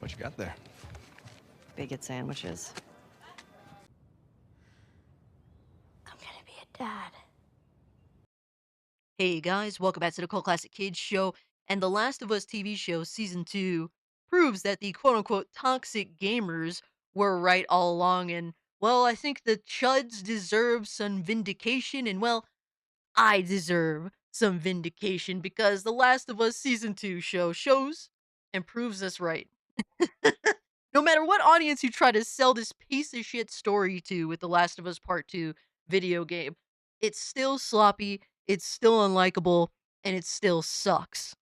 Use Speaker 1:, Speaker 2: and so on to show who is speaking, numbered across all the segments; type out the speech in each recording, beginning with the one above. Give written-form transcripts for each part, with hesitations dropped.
Speaker 1: What you got there?
Speaker 2: Bigot sandwiches.
Speaker 3: I'm gonna be a dad.
Speaker 4: Hey guys, welcome back to the Cult Classic Kids Show. And The Last of Us TV show season 2 proves that the quote unquote toxic gamers were right all along. And well, I think the Chuds deserve some vindication. And well, I deserve some vindication because The Last of Us season 2 show shows and proves us right. No matter what audience you try to sell this piece of shit story to with The Last of Us Part 2 video game, it's still sloppy, it's still unlikable, and it still sucks.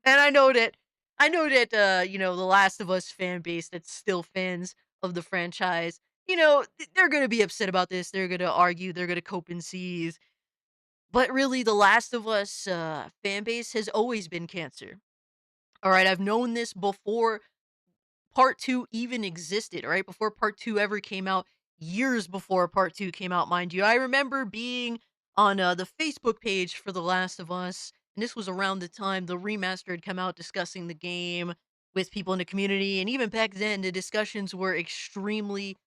Speaker 4: And The Last of Us fan base that's still fans of the franchise, they're gonna be upset about this. They're gonna argue, they're gonna cope and seethe. But really, The Last of Us fan base has always been cancer. All right, I've known this before part 2 even existed, right? Before part 2 ever came out, years before part 2 came out, mind you. I remember being on the Facebook page for The Last of Us, and this was around the time the remaster had come out, discussing the game with people in the community. And even back then, the discussions were extremely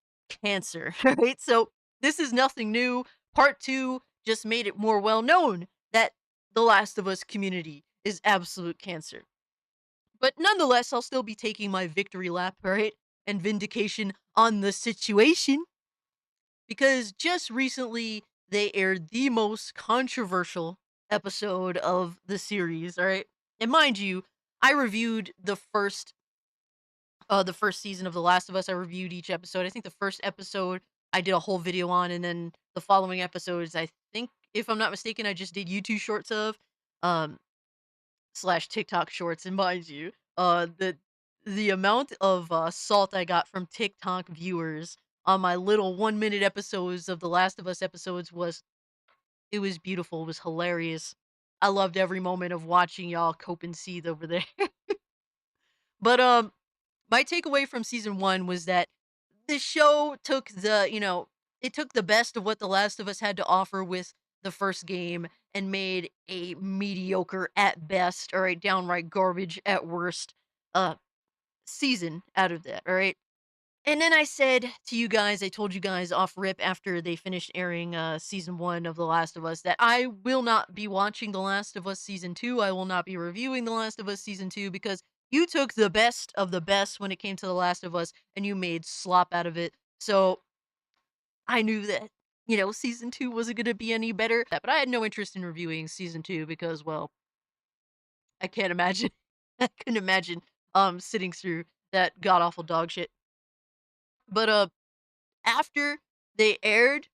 Speaker 4: cancer, right? So this is nothing new. Part 2 just made it more well known that the Last of Us community is absolute cancer. But nonetheless, I'll still be taking my victory lap, right? And vindication on the situation. Because just recently, they aired the most controversial episode of the series, all right? And mind you, I reviewed the first season of The Last of Us. I reviewed each episode. I think the first episode I did a whole video on, and then the following episodes, I think, if I'm not mistaken, I just did YouTube shorts of. Um, slash TikTok shorts. And mind you, the amount of salt I got from TikTok viewers on my little 1 minute episodes of The Last of Us episodes was beautiful. It was hilarious. I loved every moment of watching y'all cope and seethe over there. But my takeaway from season 1 was that the show took it took the best of what The Last of Us had to offer with the first game and made a mediocre at best, or a downright garbage at worst, uh, season out of that, alright? And then I told you guys off rip after they finished airing, season 1 of The Last of Us, that I will not be watching The Last of Us season 2, I will not be reviewing The Last of Us season 2, because you took the best of the best when it came to The Last of Us, and you made slop out of it. So, I knew that, season 2 wasn't gonna be any better, but I had no interest in reviewing season 2 because, well, I can't imagine I couldn't imagine, sitting through that god awful dog shit. But, after they aired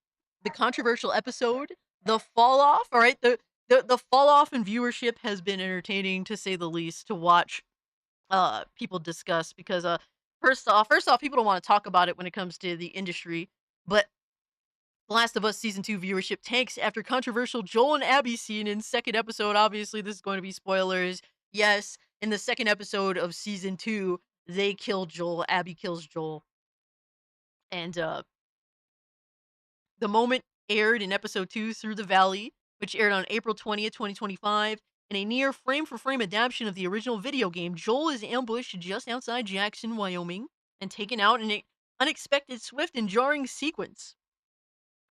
Speaker 4: the controversial episode, the fall off, all right, the fall off in viewership has been entertaining, to say the least, to watch people discuss, because first off, people don't want to talk about it when it comes to the industry. But The Last of Us season 2 viewership tanks after controversial Joel and Abby scene in second episode. Obviously, this is going to be spoilers. Yes, in the second episode of season 2, they kill Joel, Abby kills Joel. And the moment aired in episode 2, Through the Valley, which aired on April 20th, 2025. In a near frame for frame adaptation of the original video game, Joel is ambushed just outside Jackson, Wyoming, and taken out in an unexpected, swift, and jarring sequence.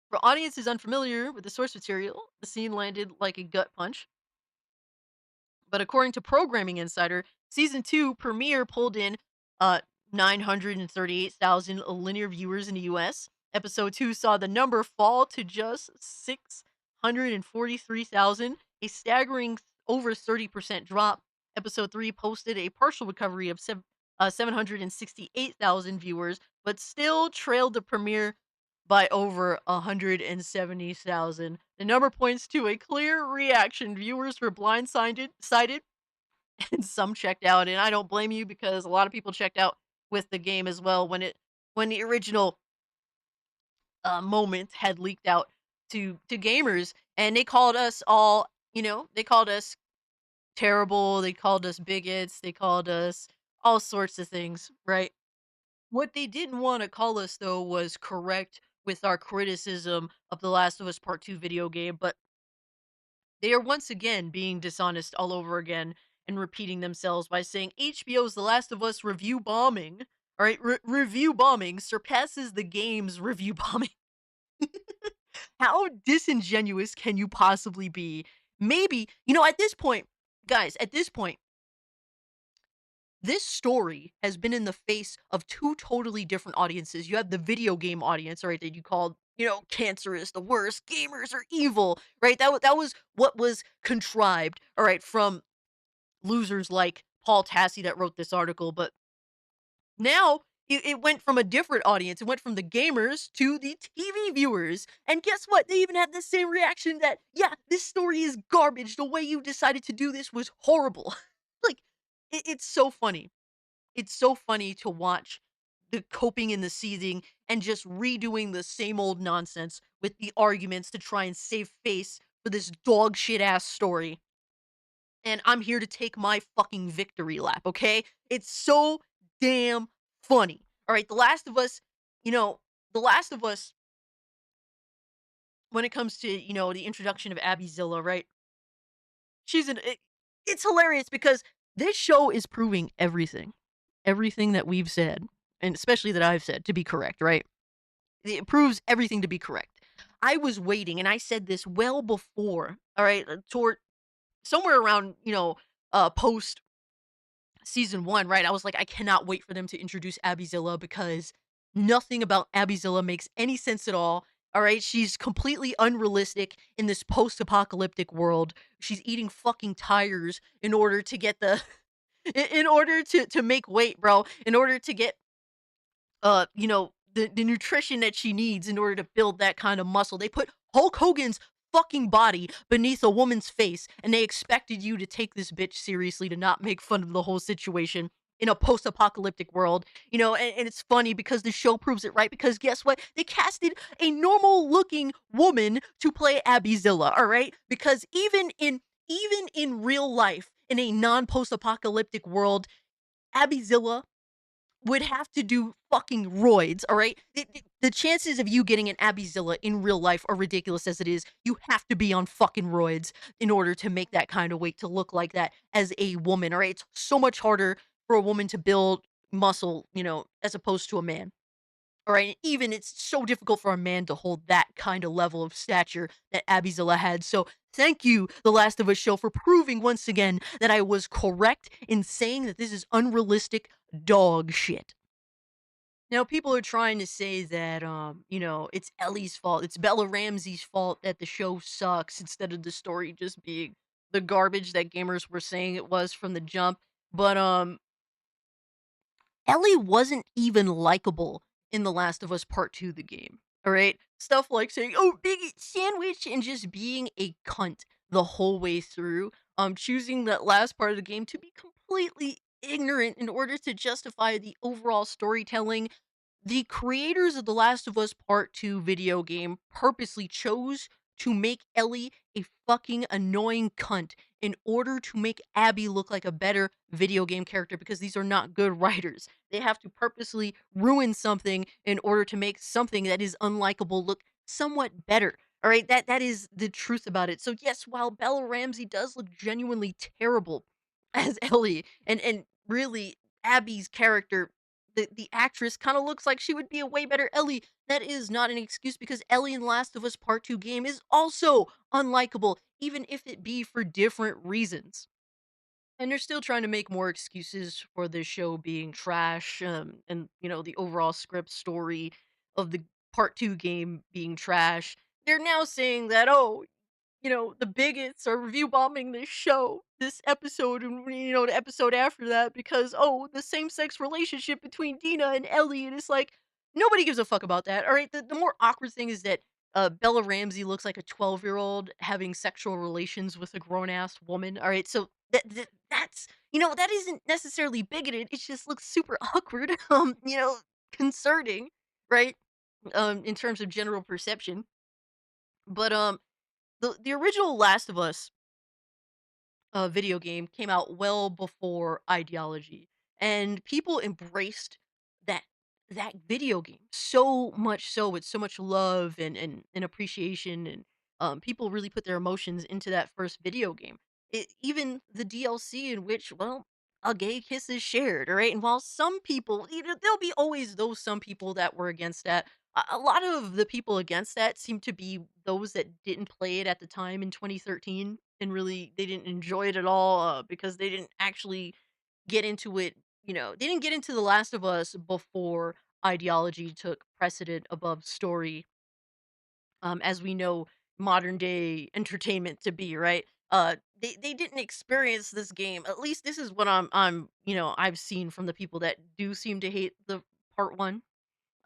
Speaker 4: For audiences unfamiliar with the source material, the scene landed like a gut punch. But according to Programming Insider, season 2 premiere pulled in 938,000 linear viewers in the US. Episode 2 saw the number fall to just 643,000, a staggering over 30% drop. Episode 3 posted a partial recovery of 768,000 viewers, but still trailed the premiere by over 170,000. The number points to a clear reaction. Viewers were blindsided, and some checked out, and I don't blame you, because a lot of people checked out with the game as well when the original moment had leaked out to gamers, and they called us all, they called us terrible, they called us bigots, they called us all sorts of things, right? What they didn't want to call us, though, was correct with our criticism of The Last of Us Part 2 video game, but they are once again being dishonest all over again. and repeating themselves by saying HBO's The Last of Us review bombing, all right, review bombing surpasses the game's review bombing. How disingenuous can you possibly be? Maybe, at this point, guys, at this point, this story has been in the face of two totally different audiences. You have the video game audience, all right, that you called, cancerous, the worst, gamers are evil, right? That was what was contrived, all right, from losers like Paul Tassi that wrote this article. But now it went from a different audience. It went from the gamers to the TV viewers. And guess what? They even had the same reaction that, yeah, this story is garbage. The way you decided to do this was horrible. Like, it's so funny. It's so funny to watch the coping and the seething and just redoing the same old nonsense with the arguments to try and save face for this dog shit ass story. And I'm here to take my fucking victory lap, okay? It's so damn funny. All right, The Last of Us, you know, The Last of Us, when it comes to, the introduction of Abby Zilla, right? It's hilarious because this show is proving everything that we've said, and especially that I've said to be correct, right? It proves everything to be correct. I was waiting, and I said this well before, all right, toward somewhere around, post season 1, right? I was like, I cannot wait for them to introduce Abbyzilla because nothing about Abbyzilla makes any sense at all. All right, she's completely unrealistic in this post-apocalyptic world. She's eating fucking tires in order to get the in order to make weight, bro. In order to get the nutrition that she needs in order to build that kind of muscle. They put Hulk Hogan's fucking body beneath a woman's face, and they expected you to take this bitch seriously, to not make fun of the whole situation in a post-apocalyptic world. And it's funny because the show proves it right, because guess what? They casted a normal looking woman to play Abbyzilla, all right? Because even in real life, in a non-post-apocalyptic world, Abbyzilla would have to do fucking roids, all right? The chances of you getting an Abbyzilla in real life are ridiculous as it is. You have to be on fucking roids in order to make that kind of weight, to look like that as a woman, all right? It's so much harder for a woman to build muscle, as opposed to a man. All right, even it's so difficult for a man to hold that kind of level of stature that Abbyzilla had. So thank you, The Last of Us show, for proving once again that I was correct in saying that this is unrealistic dog shit. Now, people are trying to say that, it's Ellie's fault. It's Bella Ramsey's fault that the show sucks instead of the story just being the garbage that gamers were saying it was from the jump. But, Ellie wasn't even likable in The Last of Us Part 2, the game. All right? Stuff like saying, "Oh, big sandwich," and just being a cunt the whole way through. Choosing that last part of the game to be completely ignorant in order to justify the overall storytelling. The creators of The Last of Us Part 2 video game purposely chose to make Ellie a fucking annoying cunt in order to make Abby look like a better video game character, because these are not good writers. They have to purposely ruin something in order to make something that is unlikable look somewhat better. All right, that is the truth about it. So yes, while Bella Ramsey does look genuinely terrible as Ellie, and really Abby's character, the actress kind of looks like she would be a way better Ellie. That is not an excuse, because Ellie in Last of Us Part 2 game is also unlikable, even if it be for different reasons. And they're still trying to make more excuses for this show being trash, and the overall script story of the Part 2 game being trash. They're now saying that, oh, the bigots are review bombing this show, this episode, and the episode after that because, oh, the same sex relationship between Dina and Ellie, and it's like nobody gives a fuck about that. All right, the more awkward thing is that Bella Ramsey looks like a 12-year-old having sexual relations with a grown ass woman. All right, so that's that isn't necessarily bigoted. It just looks super awkward, concerning, right? In terms of general perception, but the original Last of Us video game came out well before ideology, and people embraced that that video game so much, so with so much love and appreciation, and people really put their emotions into that first video game. even the DLC in which, well, a gay kiss is shared, all right? And while some people, there'll be always those some people that were against that. A lot of the people against that seem to be those that didn't play it at the time in 2013 and really they didn't enjoy it at all because they didn't actually get into it. They didn't get into The Last of Us before ideology took precedent above story, as we know modern day entertainment to be, right? They didn't experience this game. At least this is what I've seen from the people that do seem to hate the part one.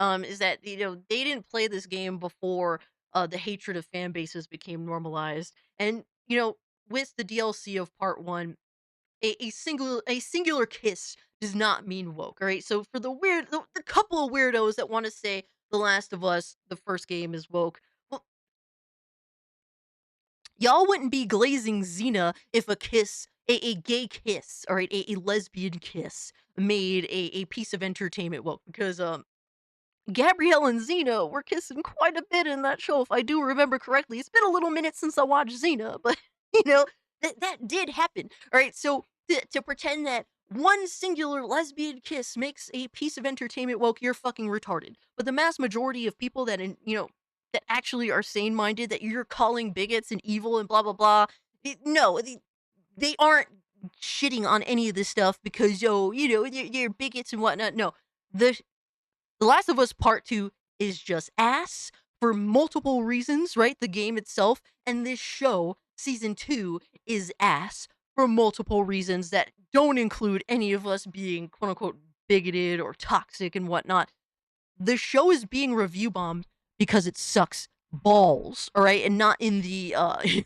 Speaker 4: Is that they didn't play this game before the hatred of fan bases became normalized, and with the DLC of part one, a singular kiss does not mean woke. All right, so for the couple of weirdos that want to say The Last of Us, the first game, is woke, well, y'all wouldn't be glazing Xena if a gay kiss, all right, a lesbian kiss, made a piece of entertainment woke, because Gabrielle and Xena were kissing quite a bit in that show, if I do remember correctly. It's been a little minute since I watched Xena, but you know that did happen. All right, so to pretend that one singular lesbian kiss makes a piece of entertainment woke, you're fucking retarded. But the mass majority of people that actually are sane minded, that you're calling bigots and evil and blah blah blah, no, they aren't shitting on any of this stuff because you're bigots and whatnot. No, the the Last of Us Part 2 is just ass for multiple reasons, right? The game itself, and this show, season 2, is ass for multiple reasons that don't include any of us being quote unquote bigoted or toxic and whatnot. The show is being review bombed because it sucks balls, all right? And not in the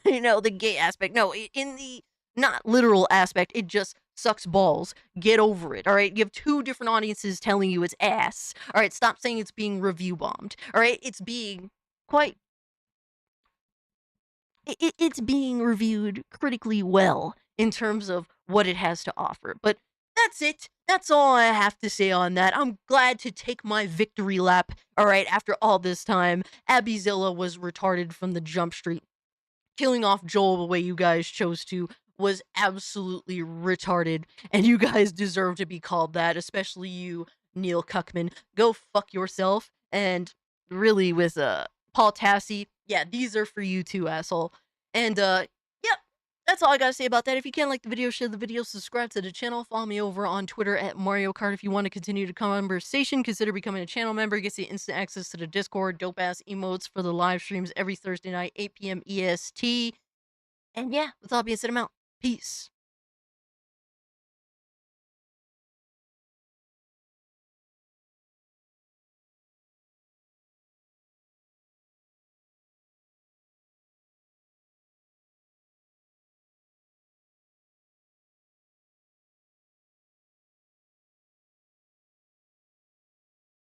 Speaker 4: the gay aspect. No, in the not literal aspect. It just sucks balls. Get over it, all right? You have two different audiences telling you it's ass. All right, stop saying it's being review bombed. All right, it's being quite it's being reviewed critically well in terms of what it has to offer. But that's it. That's all I have to say on that. I'm glad to take my victory lap. All right, after all this time, Abbyzilla was retarded from the jump street. Killing off Joel the way you guys chose to was absolutely retarded, and you guys deserve to be called that, especially you, Neil Cuckman. Go fuck yourself. And really, with Paul Tassi, yeah, these are for you too, asshole. And yep, that's all I gotta say about that. If you can, like the video, share the video, subscribe to the channel, follow me over on Twitter at Mario Kart. If you want to continue the conversation, consider becoming a channel member. It gets you instant access to the Discord, dope ass emotes for the live streams every Thursday night, 8 p.m. EST. And yeah, with all being said, I'm out. Peace.